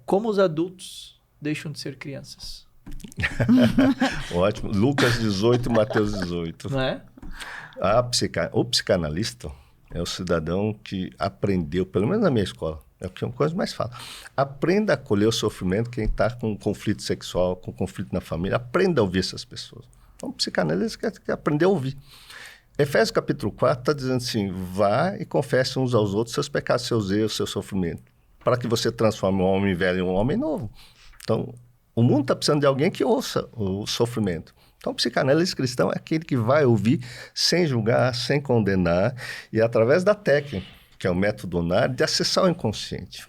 Como os adultos deixam de ser crianças. Ótimo. Lucas 18, Mateus 18. Não é? O psicanalista é o cidadão que aprendeu, pelo menos na minha escola, é o que eu coisa mais falo. Aprenda a acolher o sofrimento quem está com conflito sexual, com conflito na família. Aprenda a ouvir essas pessoas. Então, o psicanalista quer aprender a ouvir. Efésios capítulo 4 está dizendo assim, vá e confesse uns aos outros seus pecados, seus erros, seu sofrimento, para que você transforme um homem velho em um homem novo. Então, o mundo está precisando de alguém que ouça o sofrimento. Então, o psicanalista cristão é aquele que vai ouvir sem julgar, sem condenar, e através da técnica, que é o método Onário, de acessar o inconsciente.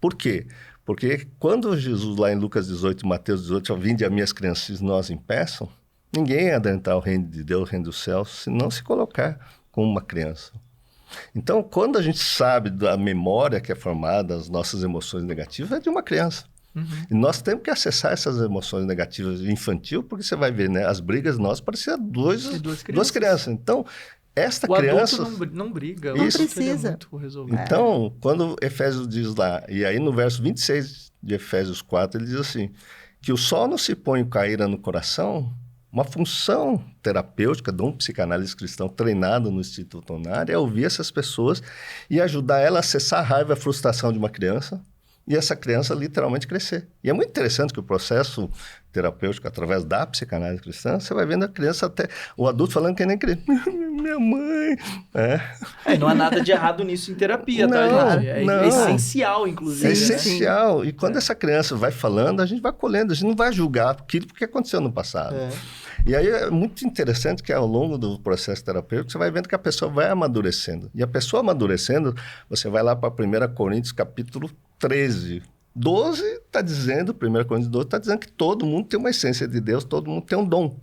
Por quê? Porque quando Jesus, lá em Lucas 18, Mateus 18, vinde a minhas crianças, nós impeçam, ninguém ia adentrar o reino de Deus, o reino dos céus, se não se colocar como uma criança. Então, quando a gente sabe da memória que é formada, as nossas emoções negativas, é de uma criança. E nós temos que acessar essas emoções negativas infantil, porque você vai ver, né? As brigas nossas pareciam duas crianças. Então, esta criança... O adulto não briga. Não precisa. É muito resolvido. Então, quando Efésios diz lá, e aí no verso 26 de Efésios 4, ele diz assim, que o sol não se põe caíra no coração, uma função terapêutica de um psicanalista cristão treinado no Instituto Onário é ouvir essas pessoas e ajudar ela a acessar a raiva e a frustração de uma criança, e essa criança literalmente crescer. E é muito interessante que o processo terapêutico, através da psicanálise cristã, você vai vendo a criança até... O adulto falando que nem criança. Minha mãe... Não há nada de errado nisso em terapia, tá, gente? É essencial, inclusive. É essencial. Né? E quando essa criança vai falando, a gente vai colhendo. A gente não vai julgar aquilo porque aconteceu no passado. E aí é muito interessante que ao longo do processo terapêutico, você vai vendo que a pessoa vai amadurecendo. E a pessoa amadurecendo, você vai lá para 1 Coríntios capítulo 13. 12 está dizendo, 1 Coríntios 12 está dizendo que todo mundo tem uma essência de Deus, todo mundo tem um dom.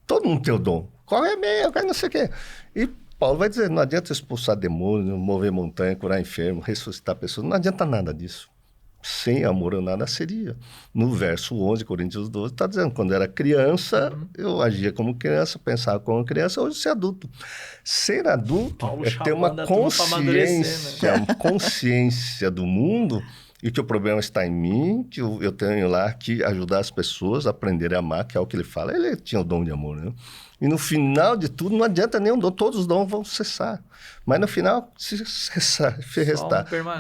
Todo mundo tem o dom. Qual é meu? Qual é não sei o quê. E Paulo vai dizer, não adianta expulsar demônios, mover montanha, curar enfermo, ressuscitar pessoas. Não adianta nada disso. Sem amor eu nada seria. No verso 11, Coríntios 12, está dizendo, quando eu era criança, eu agia como criança, pensava como criança, hoje eu sou adulto. Ser adulto Paulo é ter uma consciência, né? uma consciência do mundo e que o problema está em mim, que eu tenho lá que ajudar as pessoas a aprenderem a amar, que é o que ele fala. Ele tinha o dom de amor, né? E no final de tudo, não adianta nenhum dom, todos os dons vão cessar. Mas no final, se restar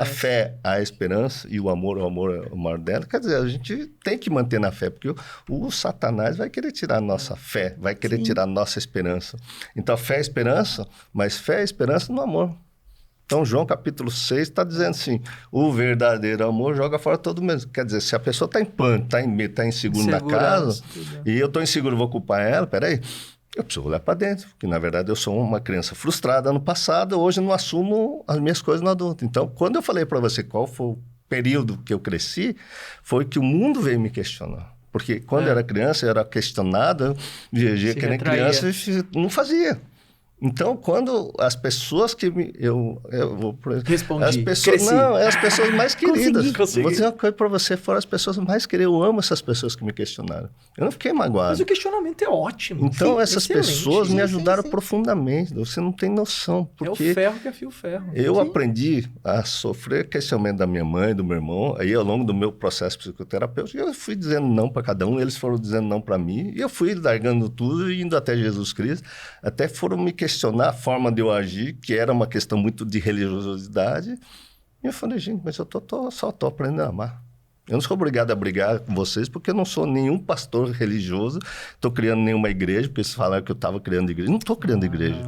a fé, a esperança e o amor é o maior dela. Quer dizer, a gente tem que manter na fé, porque o Satanás vai querer tirar a nossa fé, vai querer tirar a nossa esperança. Então, fé é esperança, mas fé é esperança no amor. Então, João capítulo 6 está dizendo assim, o verdadeiro amor joga fora todo mundo. Quer dizer, se a pessoa está em pânico, está em medo, está inseguro na casa, e eu estou inseguro, vou culpar ela, peraí, eu preciso olhar para dentro, porque na verdade eu sou uma criança frustrada no passado, hoje não assumo as minhas coisas no adulto. Então, quando eu falei para você qual foi o período que eu cresci, foi que o mundo veio me questionar. Porque quando eu era criança, eu era questionado, viajei que nem criança e não fazia. Então, quando as pessoas que eu vou... Respondi. As pessoas, não, é as pessoas mais queridas. Consegui. Vou dizer uma coisa para você, foram as pessoas mais queridas. Eu amo essas pessoas que me questionaram. Eu não fiquei magoado. Mas o questionamento é ótimo. Então, essas pessoas me ajudaram profundamente. Você não tem noção. Porque é o ferro que afia o ferro. Eu aprendi a sofrer questionamento da minha mãe, do meu irmão. Aí, ao longo do meu processo psicoterapêutico, eu fui dizendo não para cada um, eles foram dizendo não para mim. E eu fui largando tudo e indo até Jesus Cristo. Até foram me questionar a forma de eu agir, que era uma questão muito de religiosidade. E eu falei, gente, mas eu só estou aprendendo a amar. Eu não sou obrigado a brigar com vocês, porque eu não sou nenhum pastor religioso, estou criando nenhuma igreja, porque eles falaram que eu estava criando igreja. Não estou criando igreja.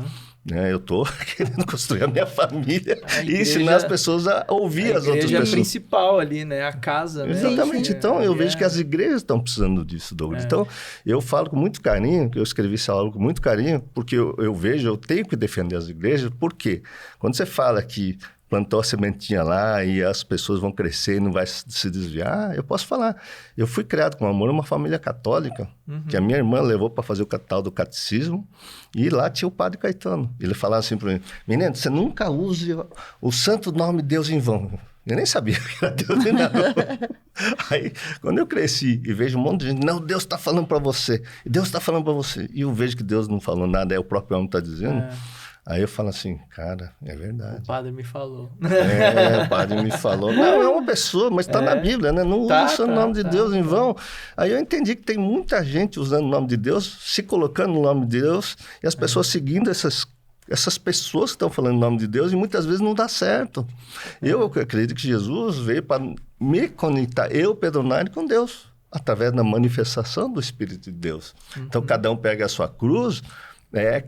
Né? Eu estou querendo construir a minha família e ensinar as pessoas a ouvir as outras pessoas. A igreja principal ali, né? A casa, né? Exatamente. Então, eu vejo que as igrejas estão precisando disso, Douglas. Então, eu falo com muito carinho, eu escrevi essa aula com muito carinho, porque eu vejo, eu tenho que defender as igrejas. Por quê? Quando você fala que plantou a sementinha lá e as pessoas vão crescer e não vai se desviar, eu posso falar. Eu fui criado com amor numa família católica, que a minha irmã levou para fazer o tal do catecismo, e lá tinha o padre Caetano. Ele falava assim para mim, menino, você nunca use o santo nome de Deus em vão. Eu nem sabia que era Deus nem nada. Aí, quando eu cresci e vejo um monte de gente, não, Deus está falando para você, Deus está falando para você, e eu vejo que Deus não falou nada, é o próprio homem que está dizendo, Aí eu falo assim, cara, é verdade. O padre me falou. O padre me falou. Não, é uma pessoa, mas está na Bíblia, né? Não usa o nome de Deus em vão. Aí eu entendi que tem muita gente usando o nome de Deus, se colocando no nome de Deus, e as pessoas seguindo essas pessoas que estão falando o nome de Deus, e muitas vezes não dá certo. Eu acredito que Jesus veio para me conectar, eu, Pedro Nari, com Deus, através da manifestação do Espírito de Deus. Então, cada um pega a sua cruz,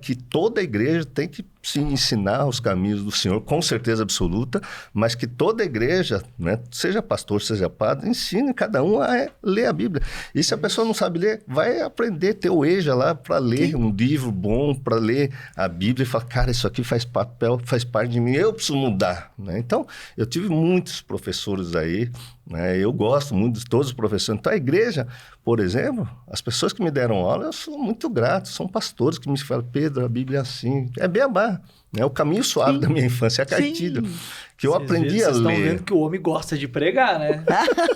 que toda a igreja tem que se ensinar os caminhos do Senhor, com certeza absoluta, mas que toda a igreja, né, seja pastor, seja padre, ensine cada um a ler a Bíblia. E se a pessoa não sabe ler, vai aprender, ter o EJA lá para ler um livro bom, para ler a Bíblia e falar, cara, isso aqui faz parte de mim, eu preciso mudar. Né? Então, eu tive muitos professores aí, né, eu gosto muito de todos os professores. Então, a igreja, por exemplo, as pessoas que me deram aula, eu sou muito grato, são pastores que me falam, Pedro, a Bíblia é assim, é beabá. É o caminho suave da minha infância, é a cartilha. Que eu aprendi a ler. Vocês estão vendo que o homem gosta de pregar, né?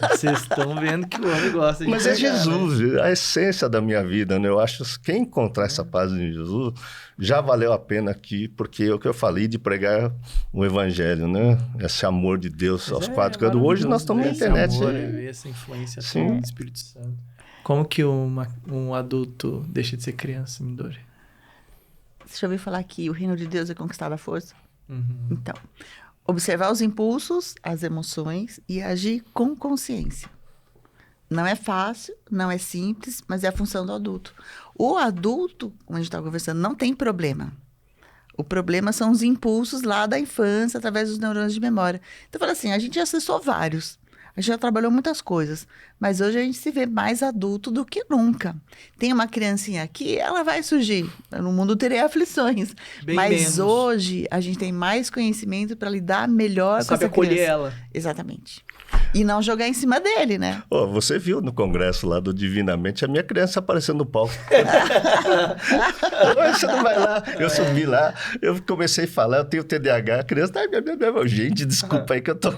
Vocês estão vendo que o homem gosta de pregar. Mas é Jesus, né? A essência da minha vida, né? Eu acho que quem encontrar essa paz em Jesus já valeu a pena aqui, porque é o que eu falei de pregar o evangelho, né? Esse amor de Deus aos quatro cantos. Hoje nós estamos na internet. Esse amor, essa influência do Espírito Santo. Como que um adulto deixa de ser criança, Midori? Você já ouviu falar que o reino de Deus é conquistado à força? Então, observar os impulsos, as emoções e agir com consciência. Não é fácil, não é simples, mas é a função do adulto. O adulto, como a gente estava conversando, não tem problema. O problema são os impulsos lá da infância, através dos neurônios de memória. Então, eu falo assim, a gente já acessou vários. A gente já trabalhou muitas coisas, mas hoje a gente se vê mais adulto do que nunca. Tem uma criancinha aqui, ela vai surgir. No mundo terei aflições. Mas menos. Hoje a gente tem mais conhecimento para lidar melhor com essa criança. Sabe acolher ela. Exatamente. E não jogar em cima dele, né? Você viu no congresso lá do Divinamente a minha criança aparecendo no palco. Você não vai lá. Eu subi lá, eu comecei a falar, eu tenho TDAH, a criança... Gente, desculpa aí que eu tô...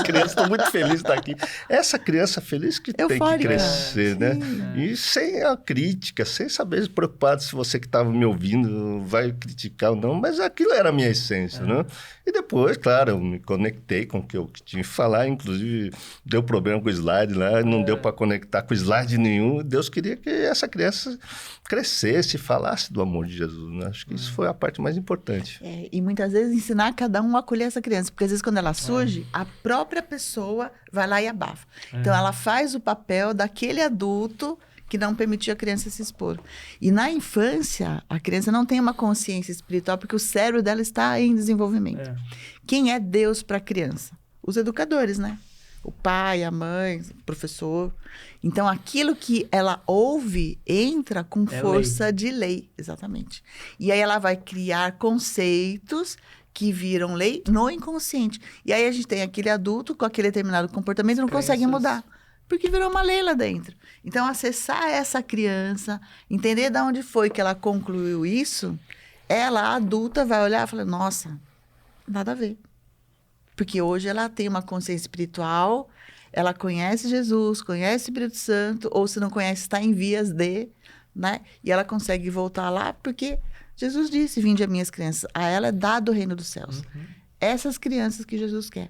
criança, estou muito feliz de estar aqui. Essa criança feliz que tem que crescer, né? E sem a crítica, sem saber se preocupado se você que estava me ouvindo vai criticar ou não, mas aquilo era a minha essência, né? E depois, claro, eu me conectei com o que eu tinha que falar, inclusive deu problema com o slide lá, não deu para conectar com slide nenhum. Deus queria que essa criança crescesse, falasse do amor de Jesus, né? Acho que isso foi a parte mais importante. E muitas vezes ensinar cada um a acolher essa criança, porque às vezes quando ela surge, a própria pessoa vai lá e abafa. Então ela faz o papel daquele adulto que não permitiu a criança se expor. E na infância, a criança não tem uma consciência espiritual, porque o cérebro dela está em desenvolvimento. Quem é Deus para a criança? Os educadores, né? O pai, a mãe, o professor. Então, aquilo que ela ouve entra com força de lei. Exatamente. E aí ela vai criar conceitos que viram lei no inconsciente. E aí a gente tem aquele adulto com aquele determinado comportamento e não consegue mudar. Porque virou uma lei lá dentro. Então, acessar essa criança, entender de onde foi que ela concluiu isso, ela, adulta, vai olhar e falar, nossa, nada a ver. Porque hoje ela tem uma consciência espiritual, ela conhece Jesus, conhece o Espírito Santo, ou se não conhece, está em vias de, né? E ela consegue voltar lá, porque Jesus disse, vinde a minhas crianças, a ela é dado o reino dos céus. Essas crianças que Jesus quer.